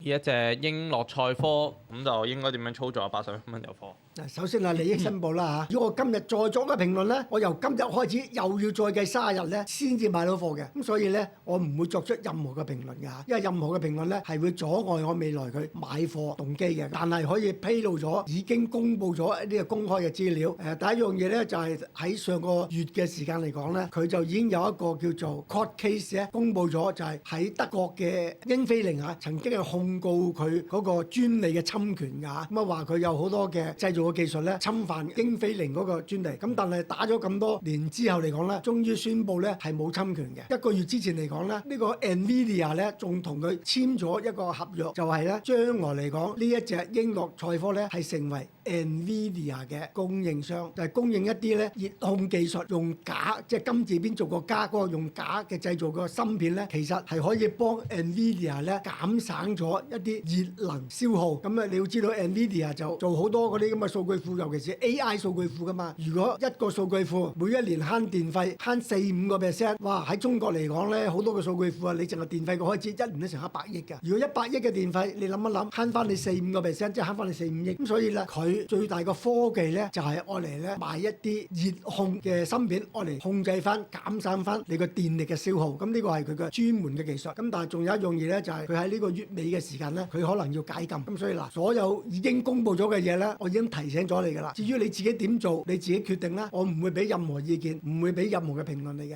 呢一隻英樂賽科咁就應該點樣操作啊？81蚊有貨。嗱，首先係利益申報啦嚇。如果我今日再作嘅評論咧，我由今日開始又要再計30日咧，先至買到貨嘅。咁所以咧，我唔會作出任何嘅評論㗎嚇，因為任何嘅評論咧係會阻礙我未來佢買貨動機嘅。但係可以披露咗已經公布咗一啲嘅公開嘅資料。第一樣嘢咧就係喺上個月嘅時間嚟講咧，佢就已經有一個叫做 court case 咧，公布咗就係喺德國嘅英飛凌啊，曾經係控告佢嗰個專利嘅侵權㗎嚇。咁啊話佢有好多嘅製造技術咧侵犯英飛凌嗰個專利，咁但係打咗咁多年之後嚟講咧，終於宣布咧係冇侵權嘅。一個月之前嚟講咧，呢個 NVIDIA 咧仲同佢簽咗一個合約，就係咧將來嚟講呢一隻英樂賽科咧係成為 NVIDIA 嘅供應商，就係供應一啲咧熱控技術，用假即係金字邊做個加嗰個用假嘅製造個芯片咧，其實係可以幫 NVIDIA 咧減省咗一啲熱能消耗。咁你要知道 NVIDIA 就做好多嗰啲咁嘅數據庫，尤其是 AI 數據庫噶嘛。如果一個數據庫每一年慳電費慳4-5%，哇！喺中國嚟講咧，好多個數據庫啊，你淨係電費嘅開支一年都成100億㗎。如果100億嘅電費，你諗一諗慳翻你4-5%，即係慳翻你4-5億。咁所以咧，佢最大個科技咧就係愛嚟咧賣一啲熱控嘅芯片，愛嚟控制翻減省翻你個電力嘅消耗。咁呢個係佢嘅專門嘅技術。咁但係仲有一樣嘢咧，就係佢喺呢個月尾嘅時間咧，佢可能要解禁。咁所以嗱，所有已經公布咗嘅嘢咧，我已經提醒咗你㗎啦。至於你自己點做，你自己決定啦。我唔會俾任何意見，唔會俾任何嘅評論你嘅。